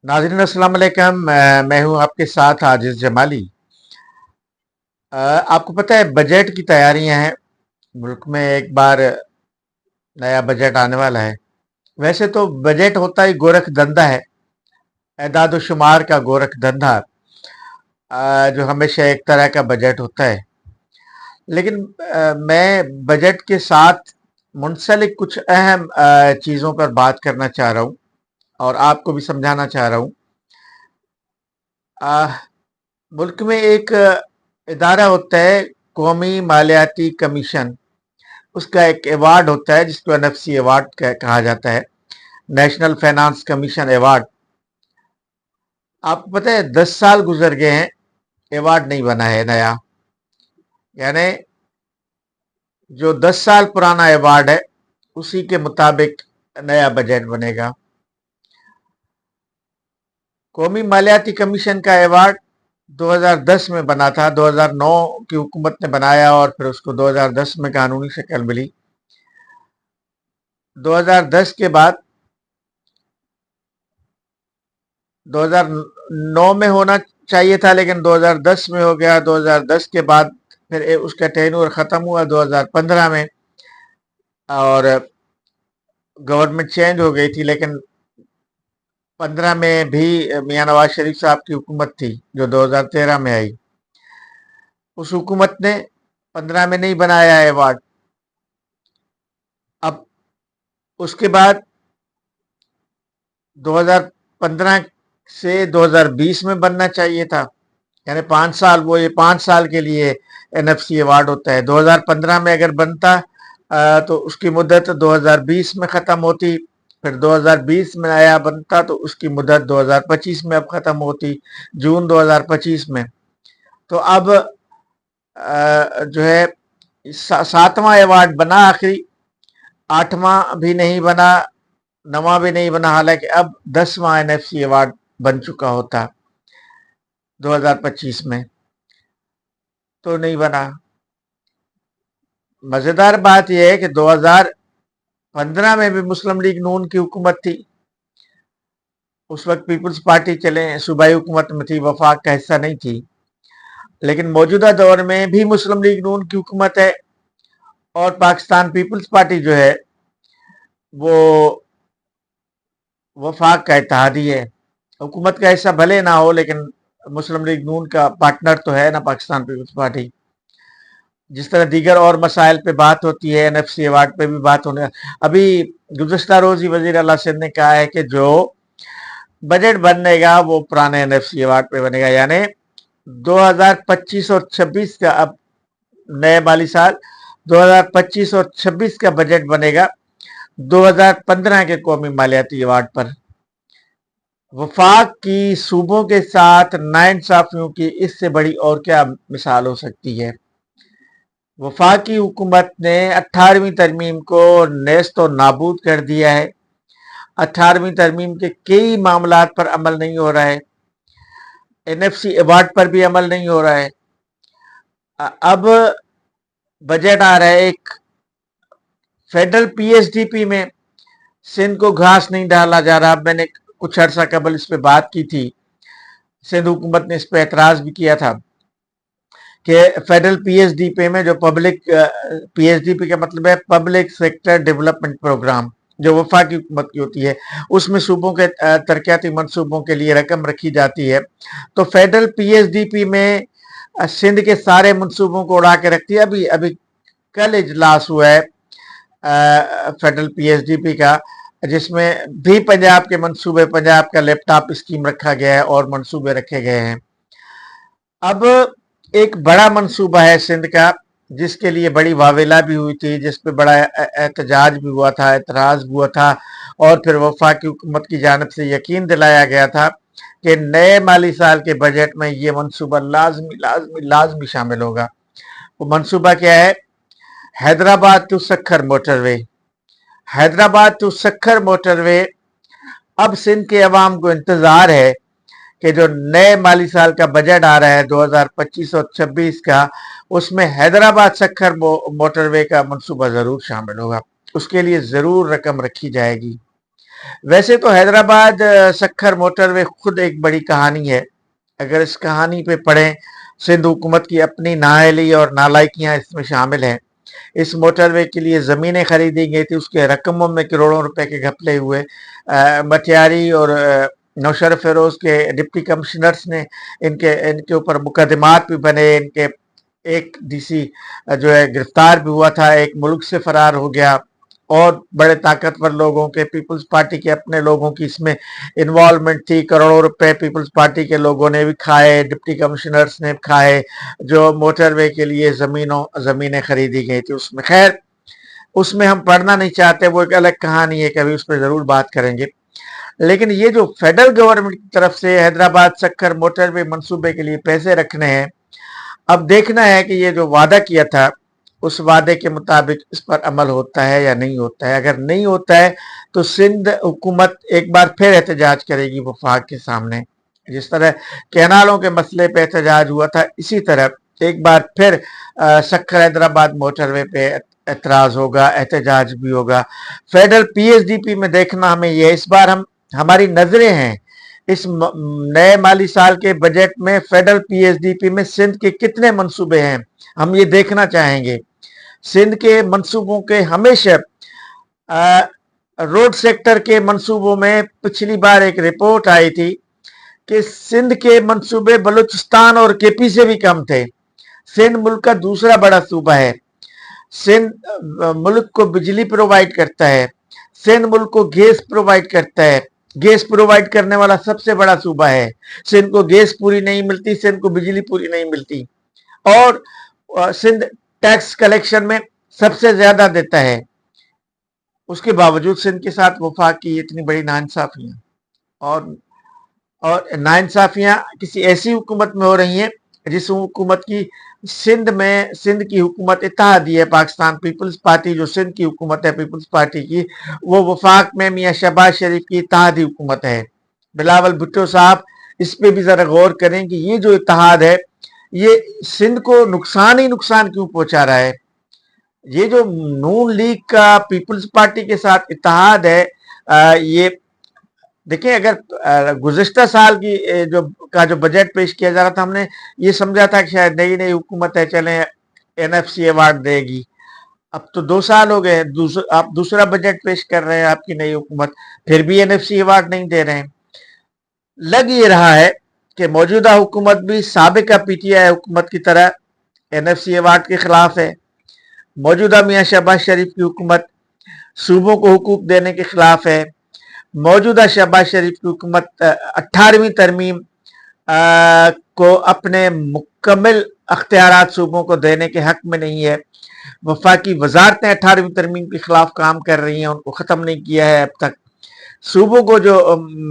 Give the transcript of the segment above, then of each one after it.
नाज़रीन अस्सलाम वालेकुम। मैं हूं आपके साथ आजिज़ जमाली। आपको पता है बजट की तैयारियां हैं। मुल्क में एक बार नया बजट आने वाला है। वैसे तो बजट होता ही गोरख धंधा है, एदाद शुमार का गोरख धंधा, जो हमेशा एक तरह का बजट होता है। लेकिन मैं बजट के साथ मुंसलिक कुछ अहम चीज़ों पर बात करना चाह रहा हूं और आपको भी समझाना चाह रहा हूं। मुल्क में एक इदारा होता है, कौमी मालियाती कमीशन। उसका एक अवार्ड होता है जिसको एनएफसी अवार्ड कहा जाता है, नेशनल फाइनेंस कमीशन अवार्ड। आपको पता है 10 साल गुजर गए हैं, अवार्ड नहीं बना है नया। यानी जो 10 साल पुराना अवार्ड है उसी के मुताबिक नया बजट बनेगा। कौमी मालियाती कमीशन का अवार्ड 2010 में बना था। 2009 की हुकूमत ने बनाया और फिर उसको 2010 में कानूनी शक्ल मिली। 2010 के बाद 2009 में होना चाहिए था, लेकिन 2010 में हो गया। 2010 के बाद फिर उसका टेन्योर ख़त्म हुआ 2015 में, और गवर्नमेंट चेंज हो गई थी। लेकिन 15 में भी मियां नवाज शरीफ साहब की हुकूमत थी जो 2013 में आई। उस हुकूमत ने 15 में नहीं बनाया है अवार्ड। अब उसके बाद 2015 से 2020 में बनना चाहिए था। यानी 5 साल, वो ये 5 साल के लिए एनएफसी अवार्ड होता है। 2015 में अगर बनता तो उसकी मुद्दत 2020 में ख़त्म होती। फिर 2020 में नया बनता तो उसकी मुद्दत 2025 में अब ख़त्म होती, जून 2025 में। तो अब जो है 7वां अवार्ड बना आखिरी, 8वां भी नहीं बना, 9वां भी नहीं बना। हालांकि अब 10वां एनएफसी अवार्ड बन चुका होता 2025 में, तो नहीं बना। मजेदार बात यह है कि 2015 में भी मुस्लिम लीग नून की हुकूमत थी। उस वक्त पीपल्स पार्टी चले, सूबाई हुकूमत में थी, वफाक का हिस्सा नहीं थी। लेकिन मौजूदा दौर में भी मुस्लिम लीग नून की हुकूमत है और पाकिस्तान पीपल्स पार्टी जो है वो वफाक का इत्तेहादी है। हुकूमत का हिस्सा भले ना हो, लेकिन मुस्लिम लीग नून का पार्टनर तो है ना पाकिस्तान पीपल्स पार्टी। जिस तरह दीगर और मसाइल पे बात होती है, एनएफसी अवार्ड पे भी बात होने। अभी गुज़श्ता रोज ही वज़ीर आला सिंध ने कहा है कि जो बजट बनेगा वो पुराने एनएफसी अवार्ड पे बनेगा। यानी 2025 और 26 का, अब नए माली साल 2025 और 26 का बजट बनेगा 2015 के कौमी मालियाती अवार्ड पर। वफाक की सूबों के साथ नाइंसाफियों की इससे बड़ी और क्या मिसाल हो सकती है। वफाकी हुकूमत ने 18वीं तरमीम को नेस्त और नाबूद कर दिया है। 18वीं तरमीम के कई मामलात पर अमल नहीं हो रहा है, एनएफसी अवार्ड पर भी अमल नहीं हो रहा है। अब बजट आ रहा है एक फेडरल पीएसडीपी में, सिंध को घास नहीं डाला जा रहा। मैंने कुछ अर्सा कबल इस पे बात की थी। सिंध हुकूमत ने इस पे एतराज भी किया था कि फेडरल पीएसडीपी में, जो पब्लिक पीएसडीपी का मतलब है पब्लिक सेक्टर डेवलपमेंट प्रोग्राम, जो वफाकी हुकूमत की होती है, उसमें सूबों के तरक्याती मनसूबों के लिए रकम रखी जाती है। तो फेडरल पीएसडीपी में सिंध के सारे मनसूबों को उड़ा के रखती है। अभी अभी कल इजलास हुआ है फेडरल पीएसडीपी का, जिसमें भी पंजाब के मनसूबे, पंजाब का लैपटॉप स्कीम रखा गया है और मनसूबे रखे गए हैं। अब एक बड़ा मनसूबा है सिंध का, जिसके लिए बड़ी वावेला भी हुई थी, जिस पे बड़ा एहतजाज भी हुआ था, एतराज भी हुआ था, और फिर वफाकी हुकूमत की जानिब से यकीन दिलाया गया था कि नए माली साल के बजट में ये मनसूबा लाजमी लाजमी लाजमी शामिल होगा। वो मनसूबा क्या है? Hyderabad to Sukkur motorway. Hyderabad to Sukkur motorway. अब सिंध के अवाम को इंतजार है कि जो नए माली साल का बजट आ रहा है 2025 और 26 का, उसमें हैदराबाद सक्खर मोटरवे का मंसूबा जरूर शामिल होगा। उसके लिए जरूर रकम रखी जाएगी। वैसे तो हैदराबाद सक्खर मोटरवे खुद एक बड़ी कहानी है। अगर इस कहानी पे पढ़ें, सिंध हुकूमत की अपनी नाअहली और नालायकियां इसमें शामिल हैं। इस मोटरवे के लिए ज़मीनें खरीदी गई थी, उसके रकमों में करोड़ों रुपए के घपले हुए। मटियारी और नौशर फिरोज के डिप्टी कमिश्नर्स ने इनके इनके ऊपर मुकदमात भी बने। इनके एक डीसी जो है गिरफ्तार भी हुआ था, एक मुल्क से फरार हो गया। और बड़े ताकतवर लोगों के, पीपल्स पार्टी के अपने लोगों की इसमें इन्वॉल्वमेंट थी। करोड़ों रुपए पीपल्स पार्टी के लोगों ने भी खाए, डिप्टी कमिश्नर्स ने खाए, जो मोटरवे के लिए ज़मीनें खरीदी गई थी उसमें। खैर, उसमें हम पढ़ना नहीं चाहते, वो एक अलग कहानी है, कभी उस पर ज़रूर बात करेंगे। लेकिन ये जो फेडरल गवर्नमेंट की तरफ से हैदराबाद सक्खर मोटरवे मंसूबे के लिए पैसे रखने हैं, अब देखना है कि ये जो वादा किया था उस वादे के मुताबिक इस पर अमल होता है या नहीं होता है। अगर नहीं होता है तो सिंध हुकूमत एक बार फिर एहतजाज करेगी वफाक के सामने। जिस तरह कैनालों के मसले पे एहतजाज हुआ था, इसी तरह एक बार फिर सक्खर हैदराबाद मोटरवे पे एतराज होगा, एहतजाज भी होगा। फेडरल पीएसडीपी में देखना हमें ये, इस बार हमारी नजरें हैं इस नए माली साल के बजट में फेडरल पीएसडीपी में सिंध के कितने मंसूबे हैं, हम ये देखना चाहेंगे। सिंध के मंसूबों के हमेशा रोड सेक्टर के मंसूबों में पिछली बार एक रिपोर्ट आई थी कि सिंध के मंसूबे बलूचिस्तान और केपी से भी कम थे। सिंध मुल्क का दूसरा बड़ा सूबा है। सिंध मुल्क को बिजली प्रोवाइड करता है। सिंध मुल्क को गैस प्रोवाइड करता है। गैस प्रोवाइड करने वाला सबसे बड़ा सूबा है। सिंध को गैस पूरी नहीं मिलती, सिंध को बिजली पूरी नहीं मिलती। और सिंध टैक्स कलेक्शन में सबसे ज्यादा देता है। उसके बावजूद सिंध के साथ वफाक की इतनी बड़ी नाइंसाफियां और नाइंसाफियां किसी ऐसी हुकूमत में हो रही हैं जिस हुकूमत की सिंध की हुकूमत इत्तेहादी है। पाकिस्तान पीपल्स पार्टी जो सिंध की हुकूमत है पीपल्स पार्टी की, वो वफाक में मियाँ शहबाज शरीफ की इत्तेहादी हुकूमत है। बिलावल भुट्टो साहब इस पे भी जरा गौर करें कि ये जो इत्तेहाद है ये सिंध को नुकसान ही नुकसान क्यों पहुंचा रहा है। ये जो नून लीग का पीपल्स पार्टी के साथ इत्तेहाद है, ये देखिए, अगर गुज़िश्ता साल की जो बजट पेश किया जा रहा था, हमने ये समझा था कि शायद नई नई हुकूमत है, चलें एनएफसी अवार्ड देगी। अब तो 2 साल हो गए, आप दूसरा बजट पेश कर रहे हैं आपकी नई हुकूमत, फिर भी एनएफसी अवार्ड नहीं दे रहे हैं। लग ये रहा है कि मौजूदा हुकूमत भी साबिका पीटीआई हुकूमत की तरह एनएफसी अवार्ड के खिलाफ है। मौजूदा मियाँ शहबाज शरीफ की हुकूमत सूबों को हुकूक देने के खिलाफ है। मौजूदा शहबाज शरीफ की हुकूमत 18वीं तरमीम को अपने मुकम्मल अख्तियारात सूबों को देने के हक में नहीं है। वफाकी वजारतें 18वीं तरमीम के खिलाफ काम कर रही हैं, उनको ख़त्म नहीं किया है अब तक। सूबों को जो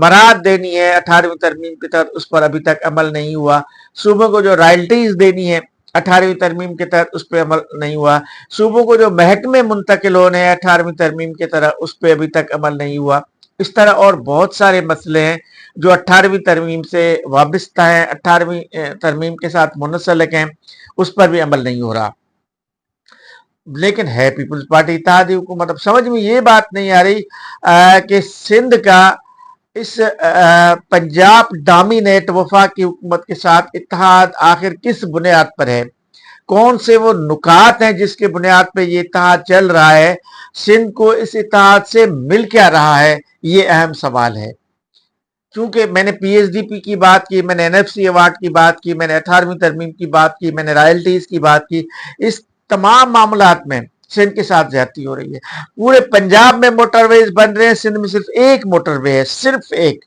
मराद देनी है 18वीं तरमीम के तहत, उस पर अभी तक अमल नहीं हुआ। सूबों को जो रॉयल्टीज देनी है 18वीं तरमीम के तहत, उस पर अमल नहीं हुआ। सूबों को जो महकमे मुंतकिल होने हैं 18वीं तरमीम के तरह, उस पर अभी तक अमल नहीं हुआ। इस तरह और बहुत सारे मसले हैं जो 18वीं तरमीम से वाबस्ता हैं, 18वीं तरमीम के साथ मुनसलिक हैं, उस पर भी अमल नहीं हो रहा। लेकिन है पीपल्स पार्टी इत्तेहादी हुकूमत। अब समझ में ये बात नहीं आ रही कि सिंध का इस पंजाब डोमिनेट वफाक की हुकूमत के साथ इत्तेहाद आखिर किस बुनियाद पर है। कौन से वो नुकात हैं जिसके बुनियाद पे ये इत्तेहाद चल रहा है। सिंध को इस इत्तेहाद से मिल क्या रहा है, ये अहम सवाल है। क्योंकि मैंने पीएसडीपी की बात की, मैंने एनएफसी अवार्ड की बात की, मैंने 18वीं तरमीम की बात की, मैंने रॉयल्टीज की बात की। इस तमाम मामलात में सिंध के साथ ज्यादती हो रही है। पूरे पंजाब में मोटरवेज बन रहे हैं, सिंध में सिर्फ एक मोटरवे है, सिर्फ एक,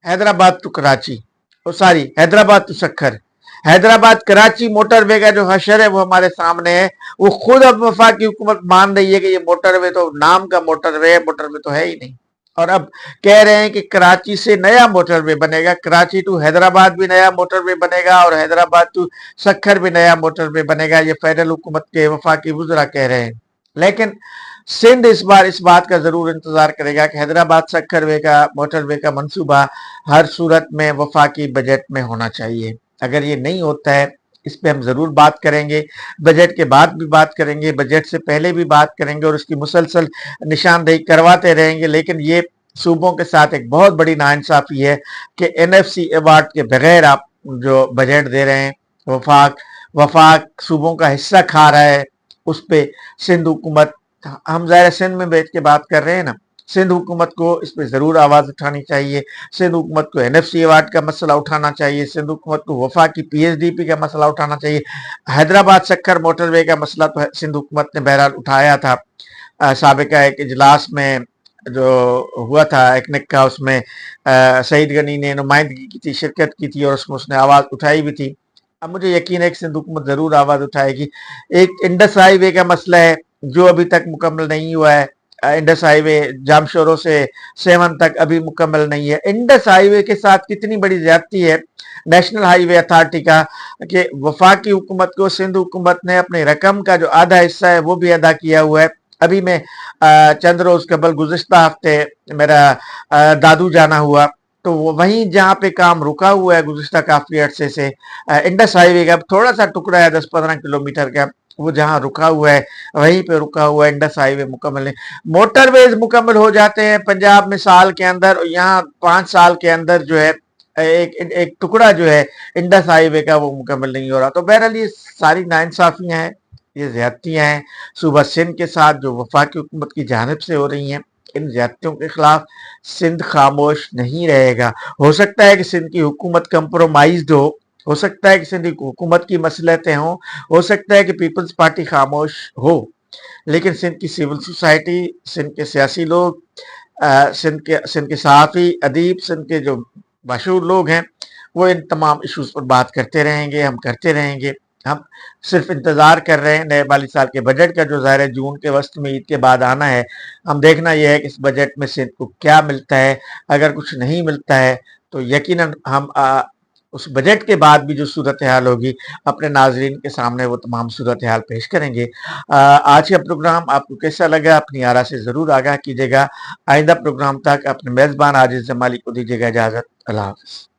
Hyderabad to Karachi, sorry Hyderabad to Sukkur. Hyderabad Karachi motorway का जो हशर है वो हमारे सामने है। वो खुद अब वफाकी हुकूमत मान रही है कि ये मोटरवे तो नाम का मोटरवे है, मोटरवे तो है ही नहीं। और अब कह रहे हैं कि कराची से नया मोटरवे बनेगा, कराची टू हैदराबाद भी नया मोटरवे बनेगा और हैदराबाद टू सक्खर भी नया मोटरवे बनेगा। ये फेडरल हुकूमत के वफाकी वुज़रा कह रहे हैं। लेकिन सिंध इस बार इस बात का जरूर इंतजार करेगा कि हैदराबाद सक्खर वे का मोटरवे का मंसूबा हर सूरत में वफाकी बजट में होना चाहिए। अगर ये नहीं होता है, इस पे हम जरूर बात करेंगे, बजट के बाद भी बात करेंगे, बजट से पहले भी बात करेंगे और उसकी मुसलसल निशानदेही करवाते रहेंगे। लेकिन ये सूबों के साथ एक बहुत बड़ी नाइंसाफी है कि एनएफसी अवार्ड के बगैर आप जो बजट दे रहे हैं, वफाक वफाक सूबों का हिस्सा खा रहा है, उस पे सिंध हुकूमत, हम ज़ाहिर सिंध में बैठ के बात कर रहे हैं ना, सिंध हुकूमत को इस पे ज़रूर आवाज़ उठानी चाहिए। सिंध हुकूमत को एनएफसी अवार्ड का मसला उठाना चाहिए। सिंध हुकूमत को वफाक की पीएचडीपी का मसला उठाना चाहिए। हैदराबाद सक्खर मोटरवे का मसला तो सिंध हुकूमत ने बहरहाल उठाया था साबिका एक इजलास में जो हुआ था एकनेक का, उसमें सईद गनी ने नुमाइंदगी की थी, शिरकत की थी और उसमें उसने आवाज़ उठाई भी थी। अब मुझे यकीन है कि सिंध हुकूमत ज़रूर आवाज़ उठाएगी। एक इंडस हाईवे का मसला है जो अभी तक मुकम्मल नहीं हुआ है। इंडस हाईवे जामशोरों से सेवन तक अभी मुकम्मल नहीं है। इंडस हाईवे के साथ कितनी बड़ी ज्यादती है नेशनल हाईवे अथॉरिटी का कि वफाकी हुकूमत को सिंध हुकूमत ने अपनी रकम का जो आधा हिस्सा है वो भी अदा किया हुआ है। अभी मैं चंद रोज कबल गुज़िश्ता हफ्ते मेरा दादू जाना हुआ, तो वहीं जहाँ पे काम रुका हुआ है गुज़िश्ता काफ़ी अरसे से, इंडस हाईवे का थोड़ा सा टुकड़ा है 10-15 किलोमीटर का, वो जहाँ रुका हुआ है वहीं पे रुका हुआ है। इंडस हाईवे मुकम्मल है। मोटरवेज मुकम्मल हो जाते हैं पंजाब में साल के अंदर, और यहाँ 5 साल के अंदर जो है एक एक टुकड़ा जो है इंडस हाईवे का वो मुकम्मल नहीं हो रहा। तो बहरहाल ये सारी नाइंसाफियाँ हैं, ये ज्यादतियाँ हैं सूबा सिंध के साथ जो वफाकी हुकूमत की जानिब से हो रही हैं। इन ज्यादतियों के खिलाफ सिंध खामोश नहीं रहेगा। हो सकता है कि सिंध की हुकूमत कंप्रोमाइज्ड हो सकता है कि सिंध की हुकूमत की मसलहतें हों, हो सकता है कि पीपल्स पार्टी खामोश हो, लेकिन सिंध की सिविल सोसाइटी, सिंध के सियासी लोग, सिंध के सहाफ़ी, अदीब, सिंध के जो मशहूर लोग हैं, वो इन तमाम इशूज़ पर बात करते रहेंगे, हम करते रहेंगे। हम सिर्फ इंतज़ार कर रहे हैं नए माली साल के बजट का, जो ज़ाहिर है जून के वस्त में ईद के बाद आना है। हम देखना यह है कि इस बजट में सिंध को क्या मिलता है। अगर कुछ नहीं मिलता है तो यकीनन हम उस बजट के बाद भी जो सूरत हाल होगी अपने नाजरीन के सामने वो तमाम सूरत हाल पेश करेंगे। आज का प्रोग्राम आपको कैसा लगा अपनी आरा से ज़रूर आगाह कीजिएगा। आइंदा प्रोग्राम तक अपने मेज़बान आजिज़ जमाली को दीजिएगा इजाज़त। अल्लाह हाफ़िज़।